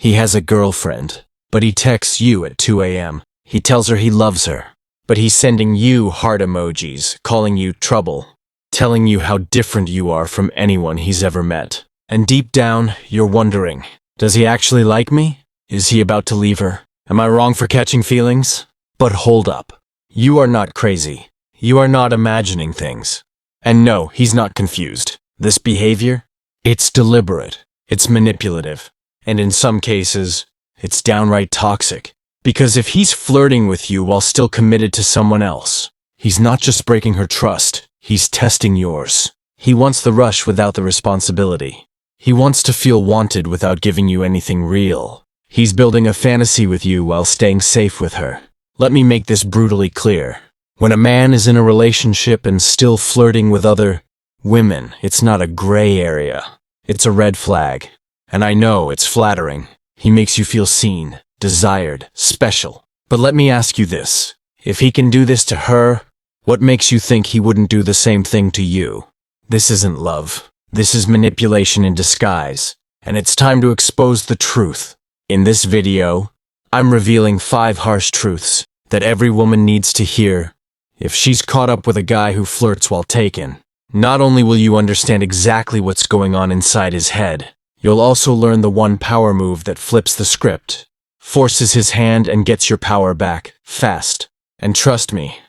He has a girlfriend, but he texts you at 2 a.m. He tells her he loves her, but he's sending you heart emojis, calling you trouble, telling you how different you are from anyone he's ever met. And deep down, you're wondering, does he actually like me? Is he about to leave her? Am I wrong for catching feelings? But hold up. You are not crazy. You are not imagining things. And no, he's not confused. This behavior? It's deliberate. It's manipulative. And in some cases, it's downright toxic. Because if he's flirting with you while still committed to someone else, he's not just breaking her trust, he's testing yours. He wants the rush without the responsibility. He wants to feel wanted without giving you anything real. He's building a fantasy with you while staying safe with her. Let me make this brutally clear. When a man is in a relationship and still flirting with other women, it's not a gray area. It's a red flag. And I know it's flattering. He makes you feel seen, desired, special. But let me ask you this. If he can do this to her, what makes you think he wouldn't do the same thing to you? This isn't love. This is manipulation in disguise. And it's time to expose the truth. In this video, I'm revealing 5 harsh truths that every woman needs to hear if she's caught up with a guy who flirts while taken. Not only will you understand exactly what's going on inside his head, you'll also learn the one power move that flips the script, forces his hand and gets your power back, fast. And trust me,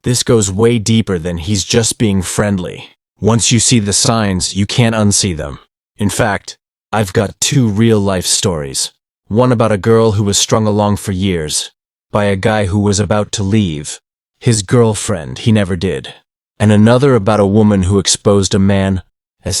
this goes way deeper than he's just being friendly. Once you see the signs, you can't unsee them. In fact, I've got 2 real-life stories. One about a girl who was strung along for years by a guy who was about to leave his girlfriend he never did. And another about a woman who exposed a man's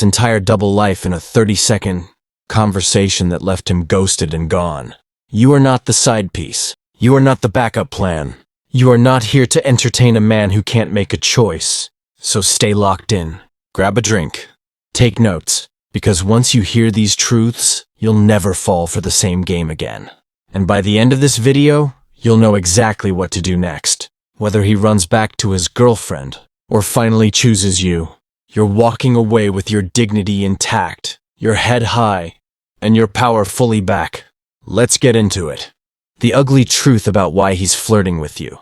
entire double life in a 30-second conversation that left him ghosted and gone. You are not the side piece. You are not the backup plan. You are not here to entertain a man who can't make a choice. So stay locked in. Grab a drink. Take notes. Because once you hear these truths, you'll never fall for the same game again. And by the end of this video, you'll know exactly what to do next. Whether he runs back to his girlfriend or finally chooses you, you're walking away with your dignity intact, your head high, and your power fully back. Let's get into it. The ugly truth about why he's flirting with you.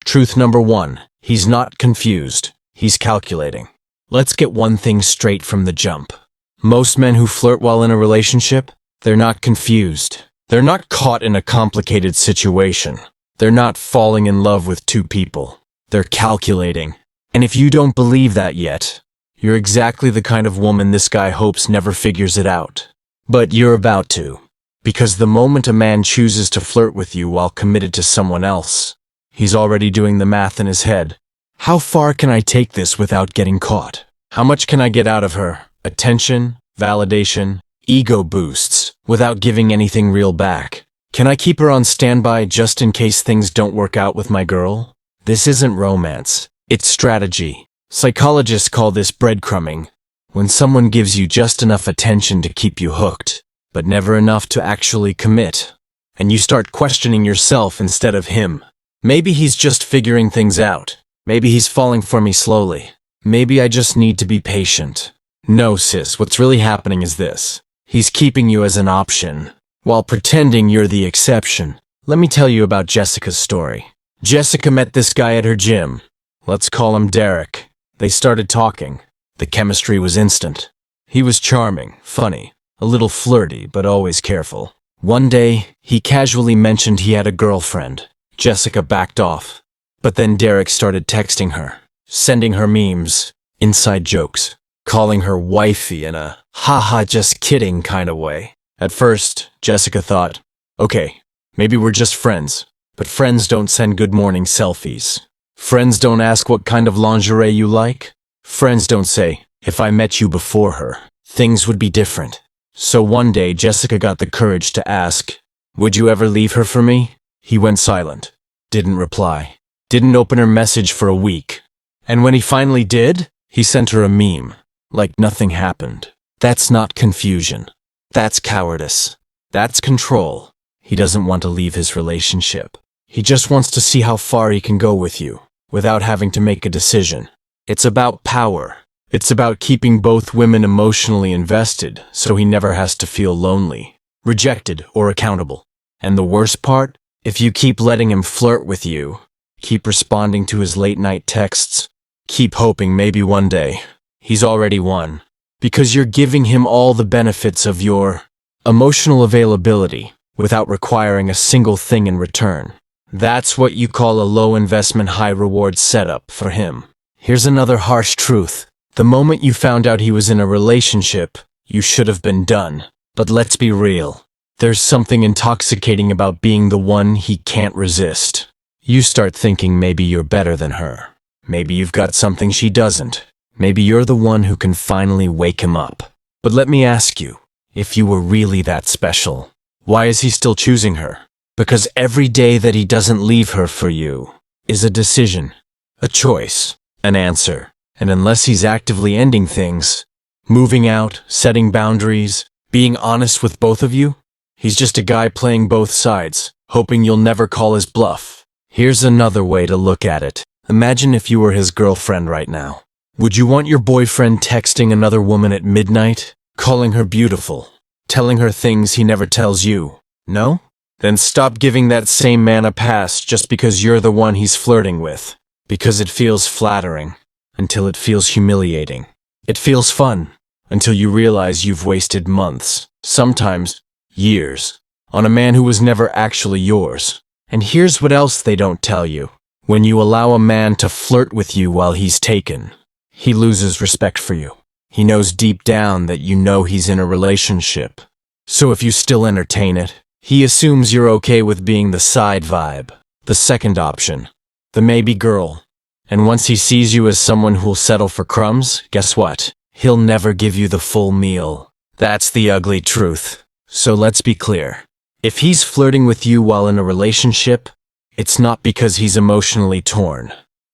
Truth number 1, he's not confused. He's calculating. Let's get one thing straight from the jump. Most men who flirt while in a relationship, they're not confused. They're not caught in a complicated situation. They're not falling in love with 2 people. They're calculating. And if you don't believe that yet, you're exactly the kind of woman this guy hopes never figures it out. But you're about to. Because the moment a man chooses to flirt with you while committed to someone else, he's already doing the math in his head. How far can I take this without getting caught? How much can I get out of her? Attention, validation, ego boosts, without giving anything real back. Can I keep her on standby just in case things don't work out with my girl? This isn't romance. It's strategy. Psychologists call this breadcrumbing. When someone gives you just enough attention to keep you hooked, but never enough to actually commit. And you start questioning yourself instead of him. Maybe he's just figuring things out. Maybe he's falling for me slowly. Maybe I just need to be patient. No, sis, what's really happening is this. He's keeping you as an option, while pretending you're the exception. Let me tell you about Jessica's story. Jessica met this guy at her gym. Let's call him Derek. They started talking. The chemistry was instant. He was charming, funny, a little flirty, but always careful. One day, he casually mentioned he had a girlfriend. Jessica backed off. But then Derek started texting her, sending her memes, inside jokes, calling her wifey in a haha just kidding kind of way. At first, Jessica thought, okay, maybe we're just friends. But friends don't send good morning selfies. Friends don't ask what kind of lingerie you like. Friends don't say, if I met you before her, things would be different. So one day, Jessica got the courage to ask, would you ever leave her for me? He went silent, didn't reply, didn't open her message for a week. And when he finally did, he sent her a meme, like nothing happened. That's not confusion. That's cowardice. That's control. He doesn't want to leave his relationship. He just wants to see how far he can go with you, without having to make a decision. It's about power. It's about keeping both women emotionally invested, so he never has to feel lonely. rejected, or accountable. And the worst part? If you keep letting him flirt with you, keep responding to his late-night texts, keep hoping maybe one day he's already won, because you're giving him all the benefits of your emotional availability without requiring a single thing in return. That's what you call a low-investment, high-reward setup for him. Here's another harsh truth. The moment you found out he was in a relationship, you should have been done. But let's be real. There's something intoxicating about being the one he can't resist. You start thinking maybe you're better than her. Maybe you've got something she doesn't. Maybe you're the one who can finally wake him up. But let me ask you, if you were really that special, why is he still choosing her? Because every day that he doesn't leave her for you is a decision, a choice, an answer. And unless he's actively ending things, moving out, setting boundaries, being honest with both of you, he's just a guy playing both sides, hoping you'll never call his bluff. Here's another way to look at it. Imagine if you were his girlfriend right now. Would you want your boyfriend texting another woman at midnight, calling her beautiful, telling her things he never tells you? No? Then stop giving that same man a pass just because you're the one he's flirting with. Because it feels flattering, until it feels humiliating. It feels fun, until you realize you've wasted months, sometimes years, on a man who was never actually yours. And here's what else they don't tell you. When you allow a man to flirt with you while he's taken, he loses respect for you. He knows deep down that you know he's in a relationship. So if you still entertain it, he assumes you're okay with being the side vibe, the second option, the maybe girl. And once he sees you as someone who'll settle for crumbs, guess what? He'll never give you the full meal. That's the ugly truth. So let's be clear. If he's flirting with you while in a relationship, it's not because he's emotionally torn.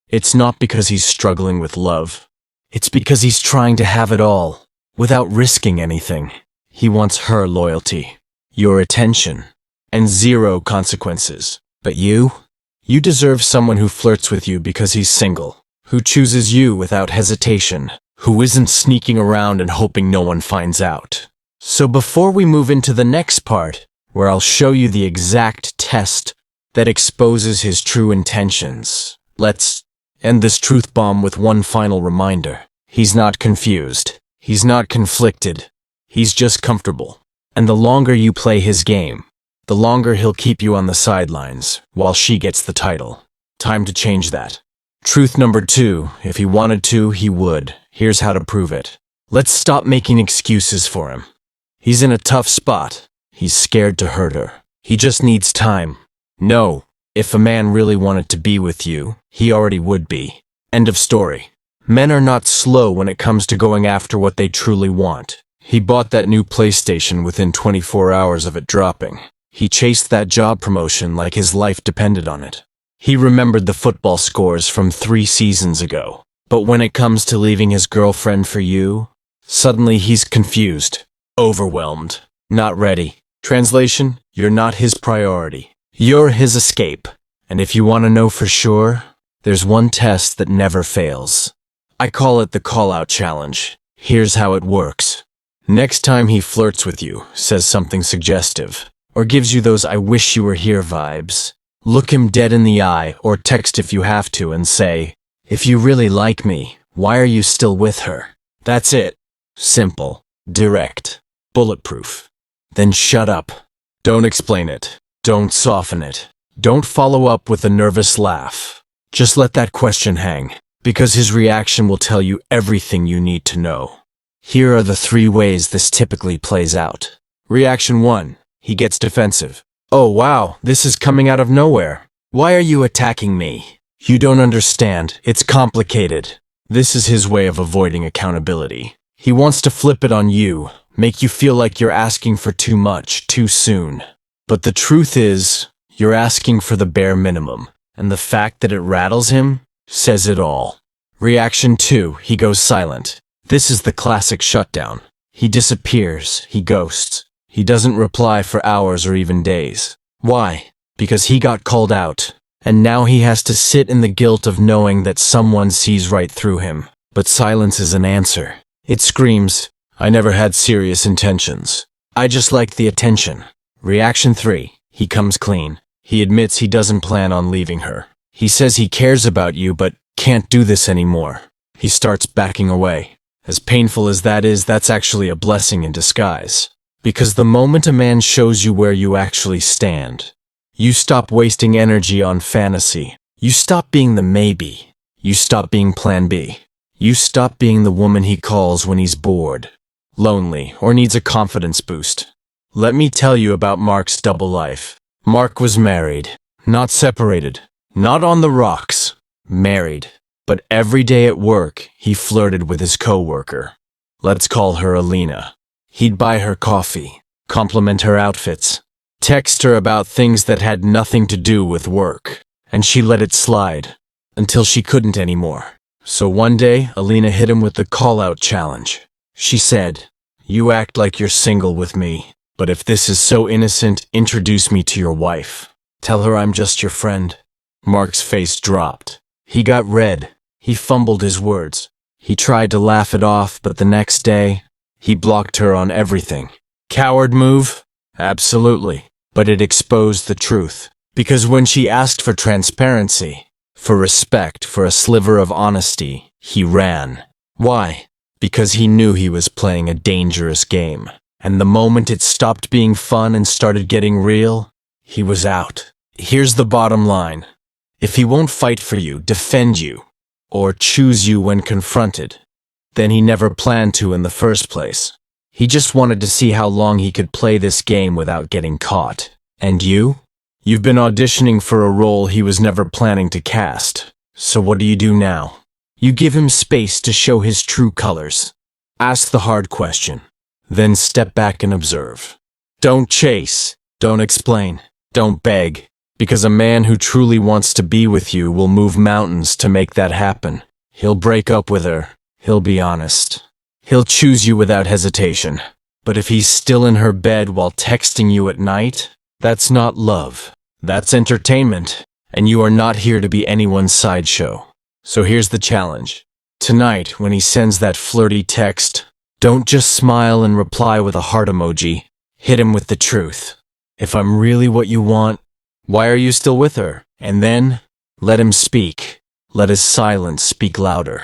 It's not because he's struggling with love. It's because he's trying to have it all, without risking anything. He wants her loyalty, your attention, and zero consequences. But you deserve someone who flirts with you because he's single, who chooses you without hesitation, who isn't sneaking around and hoping no one finds out. So before we move into the next part, where I'll show you the exact test that exposes his true intentions, let's end this truth bomb with one final reminder. He's not confused. He's not conflicted. He's just comfortable. And the longer you play his game, the longer he'll keep you on the sidelines, while she gets the title. Time to change that. Truth number 2, if he wanted to, he would. Here's how to prove it. Let's stop making excuses for him. He's in a tough spot. He's scared to hurt her. He just needs time. No, if a man really wanted to be with you, he already would be. End of story. Men are not slow when it comes to going after what they truly want. He bought that new PlayStation within 24 hours of it dropping. He chased that job promotion like his life depended on it. He remembered the football scores from 3 seasons ago. But when it comes to leaving his girlfriend for you, suddenly he's confused, overwhelmed, not ready. Translation, you're not his priority. You're his escape. And if you want to know for sure, there's one test that never fails. I call it the call-out challenge. Here's how it works. Next time he flirts with you, says something suggestive, or gives you those "I wish you were here" vibes, look him dead in the eye, or text if you have to, and say, "If you really like me, why are you still with her?" That's it. Simple, direct, bulletproof. Then shut up. Don't explain it. Don't soften it. Don't follow up with a nervous laugh. Just let that question hang, because his reaction will tell you everything you need to know. Here are the 3 ways this typically plays out. Reaction 1. He gets defensive. "Oh wow, this is coming out of nowhere. Why are you attacking me? You don't understand. It's complicated." This is his way of avoiding accountability. He wants to flip it on you, make you feel like you're asking for too much, too soon. But the truth is, you're asking for the bare minimum, and the fact that it rattles him says it all. Reaction 2, he goes silent. This is the classic shutdown. He disappears, he ghosts. He doesn't reply for hours or even days. Why? Because he got called out, and now he has to sit in the guilt of knowing that someone sees right through him. But silence is an answer. It screams, "I never had serious intentions." I just like the attention. Reaction 3. He comes clean. He admits he doesn't plan on leaving her. He says he cares about you but can't do this anymore. He starts backing away. As painful as that is, that's actually a blessing in disguise. Because the moment a man shows you where you actually stand, you stop wasting energy on fantasy. You stop being the maybe. You stop being plan B. You stop being the woman he calls when he's bored, lonely, or needs a confidence boost. Let me tell you about Mark's double life. Mark was married, not separated, not on the rocks, married. But every day at work, he flirted with his coworker. Let's call her Alina. He'd buy her coffee, compliment her outfits, text her about things that had nothing to do with work, and she let it slide until she couldn't anymore. So one day, Alina hit him with the call-out challenge. She said, "You act like you're single with me, but if this is so innocent, introduce me to your wife. Tell her I'm just your friend." Mark's face dropped. He got red. He fumbled his words. He tried to laugh it off, but the next day, he blocked her on everything. Coward move? Absolutely. But it exposed the truth. Because when she asked for transparency, for respect, for a sliver of honesty, he ran. Why? Because he knew he was playing a dangerous game. And the moment it stopped being fun and started getting real, he was out. Here's the bottom line. If he won't fight for you, defend you, or choose you when confronted, then he never planned to in the first place. He just wanted to see how long he could play this game without getting caught. And you? You've been auditioning for a role he was never planning to cast. So what do you do now? You give him space to show his true colors. Ask the hard question. Then step back and observe. Don't chase. Don't explain. Don't beg. Because a man who truly wants to be with you will move mountains to make that happen. He'll break up with her. He'll be honest. He'll choose you without hesitation. But if he's still in her bed while texting you at night, that's not love. That's entertainment. And you are not here to be anyone's sideshow. So here's the challenge. Tonight, when he sends that flirty text, don't just smile and reply with a heart emoji. Hit him with the truth. If I'm really what you want, why are you still with her? And then, let him speak. Let his silence speak louder.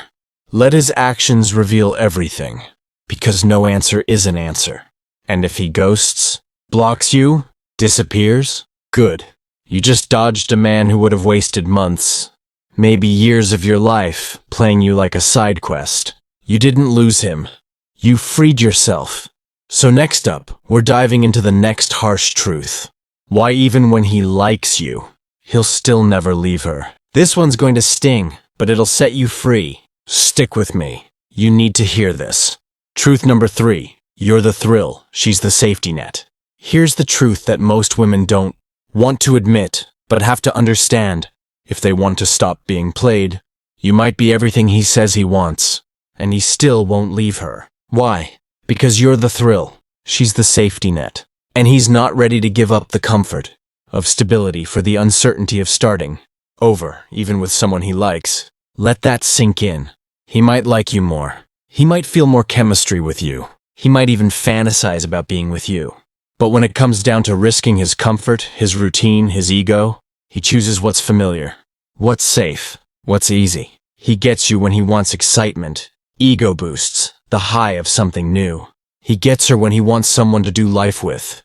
Let his actions reveal everything. Because no answer is an answer. And if he ghosts, blocks you, disappears, good. You just dodged a man who would have wasted months, maybe years of your life, playing you like a side quest. You didn't lose him. You freed yourself. So next up, we're diving into the next harsh truth. Why even when he likes you, he'll still never leave her. This one's going to sting, but it'll set you free. Stick with me. You need to hear this. Truth number 3. You're the thrill. She's the safety net. Here's the truth that most women don't want to admit, but have to understand. If they want to stop being played, you might be everything he says he wants, and he still won't leave her. Why? Because you're the thrill. She's the safety net. And he's not ready to give up the comfort of stability for the uncertainty of starting over, even with someone he likes. Let that sink in. He might like you more. He might feel more chemistry with you. He might even fantasize about being with you. But when it comes down to risking his comfort, his routine, his ego, he chooses what's familiar, what's safe, what's easy. He gets you when he wants excitement, ego boosts, the high of something new. He gets her when he wants someone to do life with,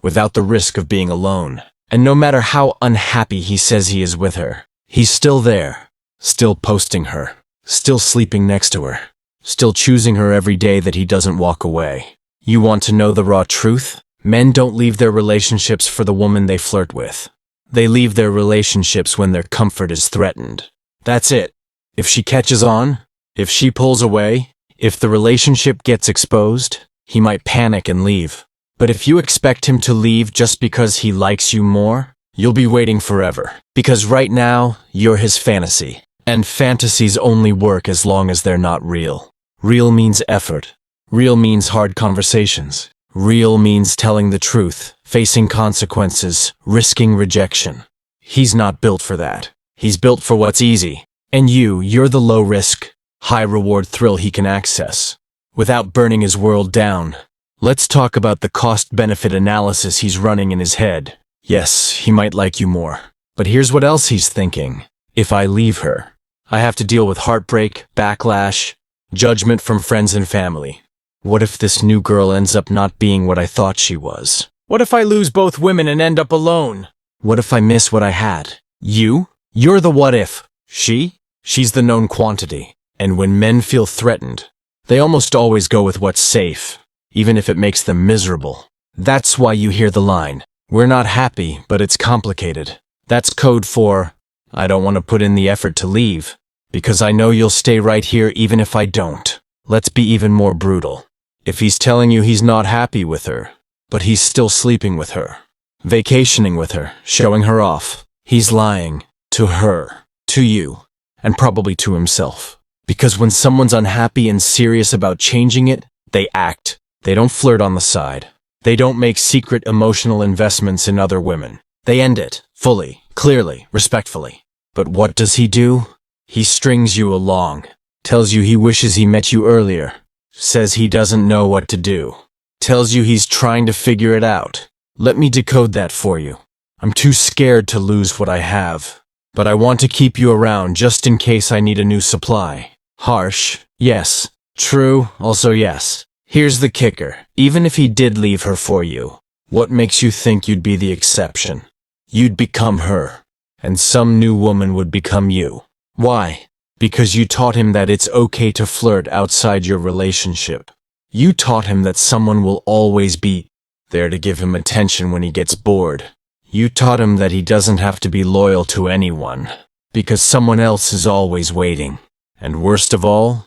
without the risk of being alone. And no matter how unhappy he says he is with her, he's still there, still posting her, still sleeping next to her, still choosing her every day that he doesn't walk away. You want to know the raw truth? Men don't leave their relationships for the woman they flirt with. They leave their relationships when their comfort is threatened. That's it. If she catches on, if she pulls away, if the relationship gets exposed, he might panic and leave. But if you expect him to leave just because he likes you more, you'll be waiting forever. Because right now, you're his fantasy. And fantasies only work as long as they're not real. Real means effort. Real means hard conversations. Real means telling the truth, facing consequences, risking rejection. He's not built for that. He's built for what's easy. And you're the low-risk, high-reward thrill he can access, without burning his world down, Let's talk about the cost-benefit analysis he's running in his head. Yes, he might like you more. But here's what else he's thinking. If I leave her, I have to deal with heartbreak, backlash, judgment from friends and family. What if this new girl ends up not being what I thought she was? What if I lose both women and end up alone? What if I miss what I had? You? You're the what if. She's the known quantity. And when men feel threatened, they almost always go with what's safe, even if it makes them miserable. That's why you hear the line, "We're not happy, but it's complicated." That's code for, "I don't want to put in the effort to leave, because I know you'll stay right here even if I don't." Let's be even more brutal. If he's telling you he's not happy with her, but he's still sleeping with her, vacationing with her, showing her off, he's lying to her, to you, and probably to himself. Because when someone's unhappy and serious about changing it, they act. They don't flirt on the side. They don't make secret emotional investments in other women. They end it, fully, clearly, respectfully. But what does he do? He strings you along, tells you he wishes he met you earlier, says he doesn't know what to do, tells you he's trying to figure it out. Let me decode that for you. I'm too scared to lose what I have, but I want to keep you around just in case I need a new supply. Harsh, yes. True, also yes. Here's the kicker. Even if he did leave her for you, what makes you think you'd be the exception? You'd become her, and some new woman would become you. Why? Because you taught him that it's okay to flirt outside your relationship. You taught him that someone will always be there to give him attention when he gets bored. You taught him that he doesn't have to be loyal to anyone, because someone else is always waiting. And worst of all,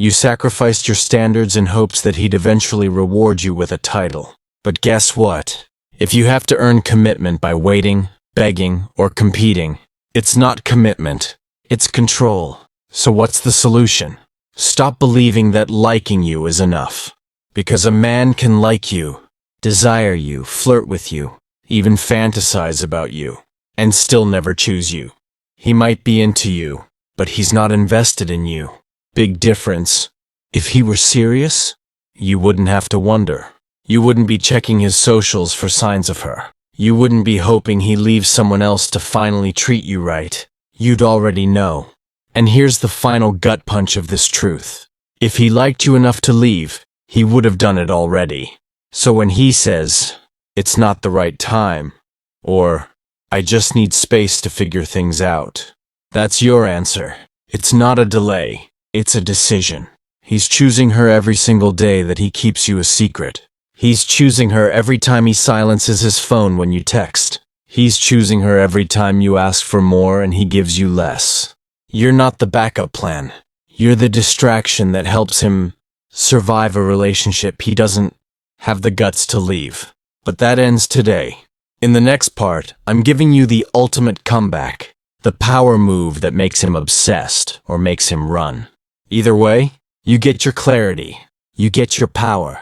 you sacrificed your standards in hopes that he'd eventually reward you with a title. But guess what? If you have to earn commitment by waiting, begging, or competing, it's not commitment, it's control. So what's the solution? Stop believing that liking you is enough. Because a man can like you, desire you, flirt with you, even fantasize about you, and still never choose you. He might be into you, but he's not invested in you. Big difference. If he were serious, you wouldn't have to wonder. You wouldn't be checking his socials for signs of her. You wouldn't be hoping he leaves someone else to finally treat you right. You'd already know. And here's the final gut punch of this truth. If he liked you enough to leave, he would have done it already. So when he says, "It's not the right time," or "I just need space to figure things out," that's your answer. It's not a delay, it's a decision. He's choosing her every single day that he keeps you a secret. He's choosing her every time he silences his phone when you text. He's choosing her every time you ask for more and he gives you less. You're not the backup plan. You're the distraction that helps him survive a relationship he doesn't have the guts to leave. But that ends today. In the next part, I'm giving you the ultimate comeback, the power move that makes him obsessed or makes him run. Either way, you get your clarity, you get your power,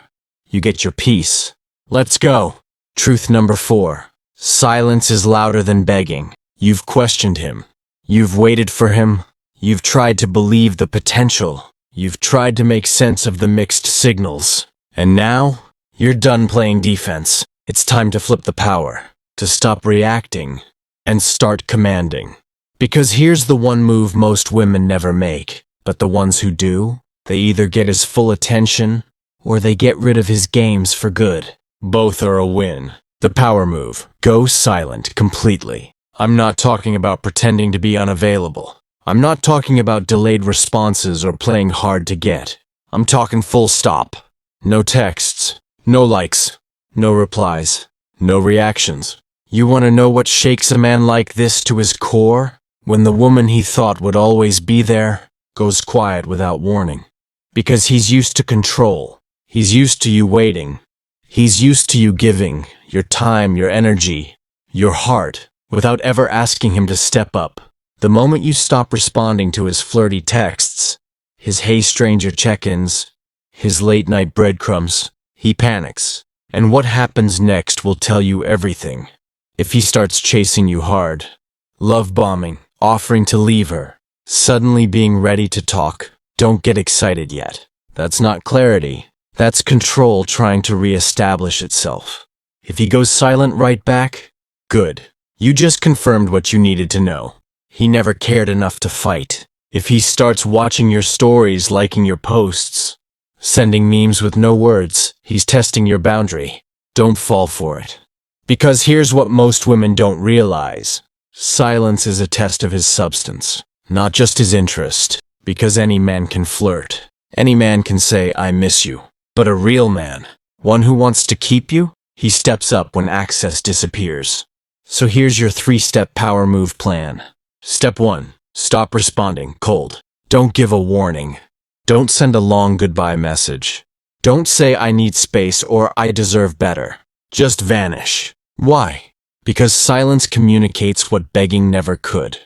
you get your peace. Let's go. Truth number 4. Silence is louder than begging. You've questioned him. You've waited for him. You've tried to believe the potential. You've tried to make sense of the mixed signals. And now, you're done playing defense. It's time to flip the power, to stop reacting, and start commanding. Because here's the one move most women never make, but the ones who do, they either get his full attention, or they get rid of his games for good. Both are a win. The power move. Go silent completely. I'm not talking about pretending to be unavailable. I'm not talking about delayed responses or playing hard to get. I'm talking full stop. No texts, no likes, no replies, no reactions. You want to know what shakes a man like this to his core? When the woman he thought would always be there goes quiet without warning. Because he's used to control. He's used to you waiting. He's used to you giving your time, your energy, your heart, without ever asking him to step up. The moment you stop responding to his flirty texts, his "Hey stranger" check-ins, his late-night breadcrumbs, he panics. And what happens next will tell you everything. If he starts chasing you hard, love bombing, offering to leave her, suddenly being ready to talk, don't get excited yet. That's not clarity. That's control trying to reestablish itself. If he goes silent right back, good. You just confirmed what you needed to know. He never cared enough to fight. If he starts watching your stories, liking your posts, sending memes with no words, he's testing your boundary. Don't fall for it. Because here's what most women don't realize. Silence is a test of his substance, not just his interest. Because any man can flirt. Any man can say, I miss you. But a real man, one who wants to keep you, he steps up when access disappears. So here's your 3-step power move plan. Step 1. Stop responding cold. Don't give a warning. Don't send a long goodbye message. Don't say I need space or I deserve better. Just vanish. Why? Because silence communicates what begging never could.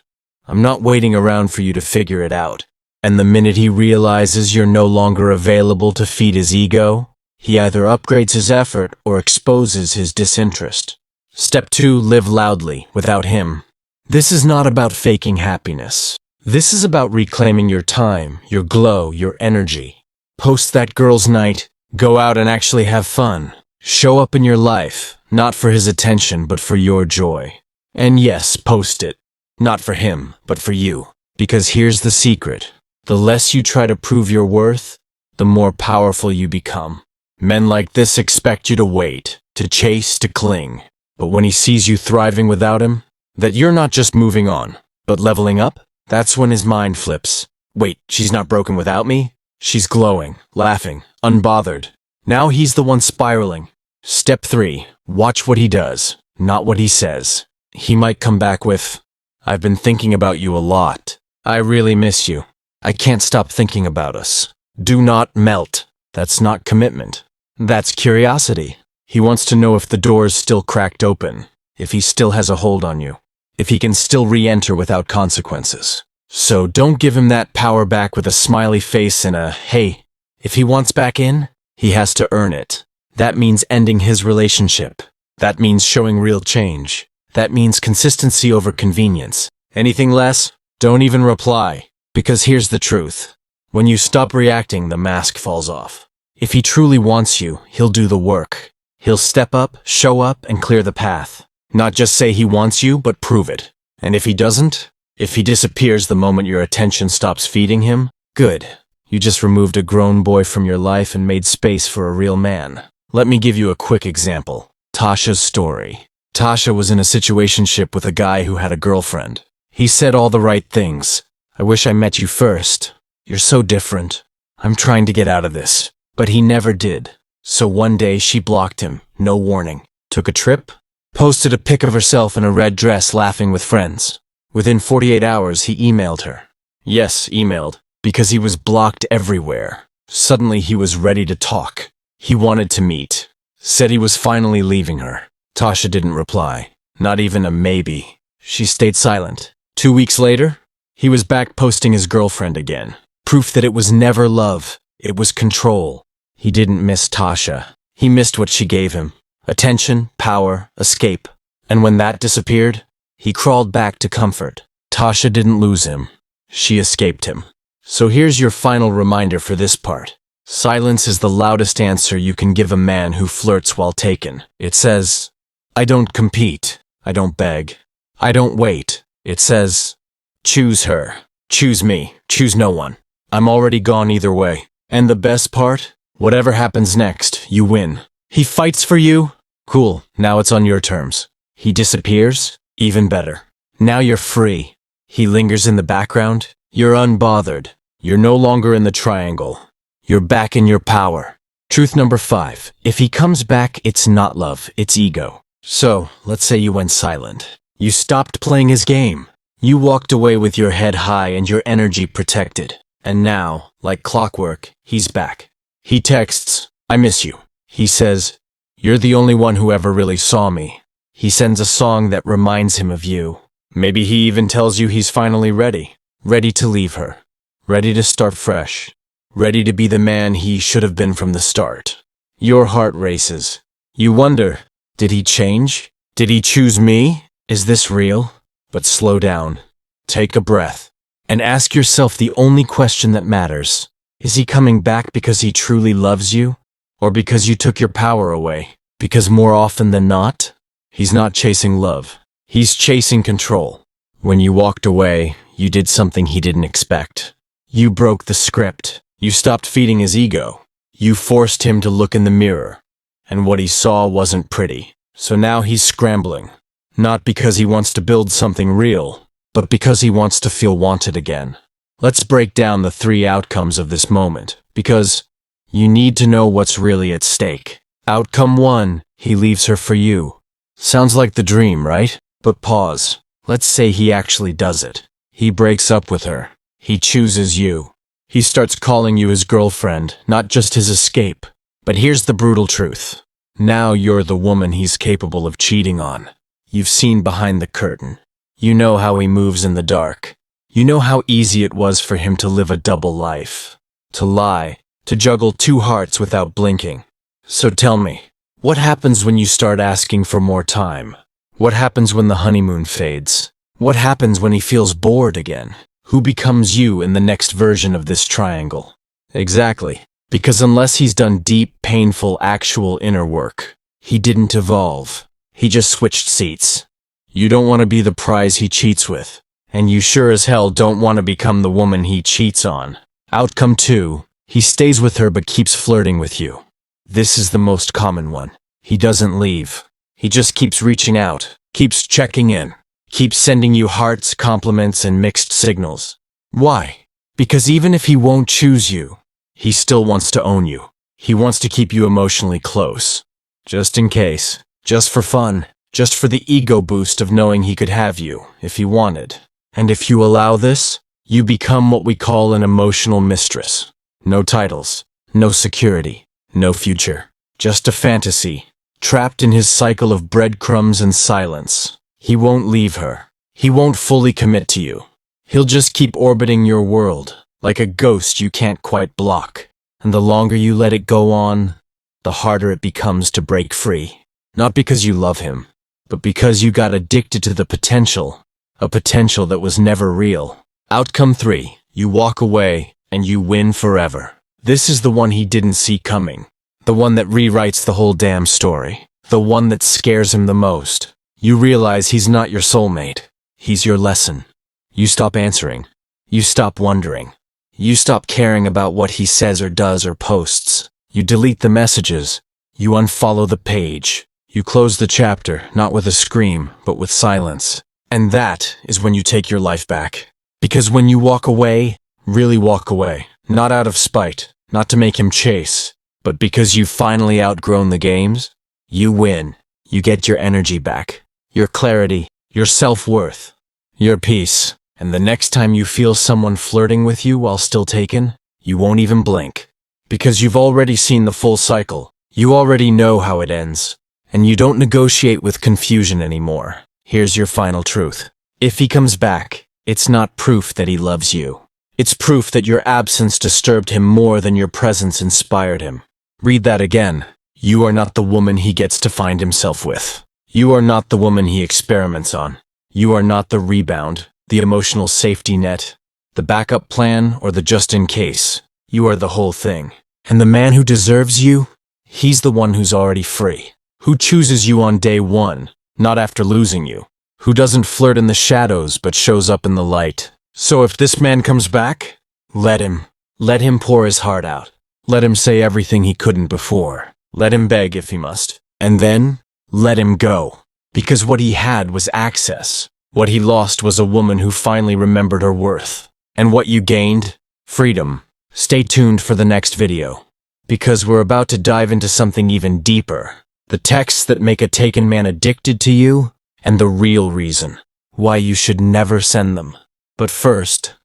I'm not waiting around for you to figure it out. And the minute he realizes you're no longer available to feed his ego, he either upgrades his effort or exposes his disinterest. Step 2. Live loudly without him. This is not about faking happiness. This is about reclaiming your time, your glow, your energy. Post that girl's night. Go out and actually have fun. Show up in your life, not for his attention, but for your joy. And yes, post it. Not for him, but for you. Because here's the secret. The less you try to prove your worth, the more powerful you become. Men like this expect you to wait, to chase, to cling. But when he sees you thriving without him, that you're not just moving on, but leveling up, that's when his mind flips. Wait, she's not broken without me? She's glowing, laughing, unbothered. Now he's the one spiraling. Step 3. Watch what he does, not what he says. He might come back with, I've been thinking about you a lot. I really miss you. I can't stop thinking about us. Do not melt. That's not commitment. That's curiosity. He wants to know if the door's still cracked open, if he still has a hold on you, if he can still re-enter without consequences. So don't give him that power back with a smiley face and a, hey. If he wants back in, he has to earn it. That means ending his relationship. That means showing real change. That means consistency over convenience. Anything less, don't even reply. Because here's the truth. When you stop reacting, the mask falls off. If he truly wants you, he'll do the work. He'll step up, show up, and clear the path. Not just say he wants you, but prove it. And if he doesn't, if he disappears the moment your attention stops feeding him, good. You just removed a grown boy from your life and made space for a real man. Let me give you a quick example. Tasha's story. Tasha was in a situationship with a guy who had a girlfriend. He said all the right things. I wish I met you first. You're so different. I'm trying to get out of this. But he never did. So one day she blocked him, no warning. Took a trip, posted a pic of herself in a red dress laughing with friends. Within 48 hours he emailed her. Yes, emailed. Because he was blocked everywhere. Suddenly he was ready to talk. He wanted to meet. Said he was finally leaving her. Tasha didn't reply. Not even a maybe. She stayed silent. 2 weeks later, he was back posting his girlfriend again. Proof that it was never love. It was control. He didn't miss Tasha. He missed what she gave him. Attention, power, escape. And when that disappeared, he crawled back to comfort. Tasha didn't lose him. She escaped him. So here's your final reminder for this part. Silence is the loudest answer you can give a man who flirts while taken. It says, I don't compete. I don't beg. I don't wait. It says, choose her. Choose me. Choose no one. I'm already gone either way. And the best part? Whatever happens next, you win. He fights for you? Cool. Now it's on your terms. He disappears? Even better. Now you're free. He lingers in the background? You're unbothered. You're no longer in the triangle. You're back in your power. Truth number 5. If he comes back, it's not love, it's ego. So, let's say you went silent. You stopped playing his game. You walked away with your head high and your energy protected. And now, like clockwork, he's back. He texts, I miss you. He says, you're the only one who ever really saw me. He sends a song that reminds him of you. Maybe he even tells you he's finally ready. Ready to leave her. Ready to start fresh. Ready to be the man he should have been from the start. Your heart races. You wonder, did he change? Did he choose me? Is this real? But slow down. Take a breath. And ask yourself the only question that matters. Is he coming back because he truly loves you? Or because you took your power away? Because more often than not, he's not chasing love. He's chasing control. When you walked away, you did something he didn't expect. You broke the script. You stopped feeding his ego. You forced him to look in the mirror. And what he saw wasn't pretty. So now he's scrambling. Not because he wants to build something real, but because he wants to feel wanted again. Let's break down the 3 outcomes of this moment, because you need to know what's really at stake. Outcome 1, he leaves her for you. Sounds like the dream, right? But pause. Let's say he actually does it. He breaks up with her. He chooses you. He starts calling you his girlfriend, not just his escape. But here's the brutal truth. Now you're the woman he's capable of cheating on. You've seen behind the curtain. You know how he moves in the dark. You know how easy it was for him to live a double life. To lie. To juggle 2 hearts without blinking. So tell me, what happens when you start asking for more time? What happens when the honeymoon fades? What happens when he feels bored again? Who becomes you in the next version of this triangle? Exactly. Because unless he's done deep, painful, actual inner work, he didn't evolve. He just switched seats. You don't want to be the prize he cheats with. And you sure as hell don't want to become the woman he cheats on. Outcome 2, he stays with her but keeps flirting with you. This is the most common one. He doesn't leave. He just keeps reaching out, keeps checking in, keeps sending you hearts, compliments, and mixed signals. Why? Because even if he won't choose you, he still wants to own you. He wants to keep you emotionally close. Just in case. Just for fun. Just for the ego boost of knowing he could have you, if he wanted. And if you allow this, you become what we call an emotional mistress. No titles. No security. No future. Just a fantasy. Trapped in his cycle of breadcrumbs and silence. He won't leave her. He won't fully commit to you. He'll just keep orbiting your world, like a ghost you can't quite block. And the longer you let it go on, the harder it becomes to break free. Not because you love him, but because you got addicted to the potential, a potential that was never real. Outcome 3, you walk away, and you win forever. This is the one he didn't see coming. The one that rewrites the whole damn story. The one that scares him the most. You realize he's not your soulmate. He's your lesson. You stop answering. You stop wondering. You stop caring about what he says or does or posts. You delete the messages. You unfollow the page. You close the chapter, not with a scream, but with silence. And that is when you take your life back. Because when you walk away, really walk away, not out of spite, not to make him chase, but because you've finally outgrown the games, you win. You get your energy back, your clarity, your self-worth, your peace. And the next time you feel someone flirting with you while still taken, you won't even blink. Because you've already seen the full cycle. You already know how it ends. And you don't negotiate with confusion anymore. Here's your final truth. If he comes back, it's not proof that he loves you. It's proof that your absence disturbed him more than your presence inspired him. Read that again. You are not the woman he gets to find himself with. You are not the woman he experiments on. You are not the rebound, the emotional safety net, the backup plan, or the just in case. You are the whole thing. And the man who deserves you, he's the one who's already free. Who chooses you on day 1, not after losing you. Who doesn't flirt in the shadows but shows up in the light. So if this man comes back, let him. Let him pour his heart out. Let him say everything he couldn't before. Let him beg if he must. And then, let him go. Because what he had was access. What he lost was a woman who finally remembered her worth. And what you gained? Freedom. Stay tuned for the next video. Because we're about to dive into something even deeper. The texts that make a taken man addicted to you, and the real reason why you should never send them. But first,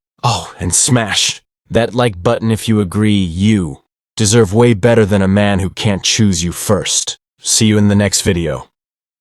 and smash that like button if you agree you deserve way better than a man who can't choose you first. See you in the next video.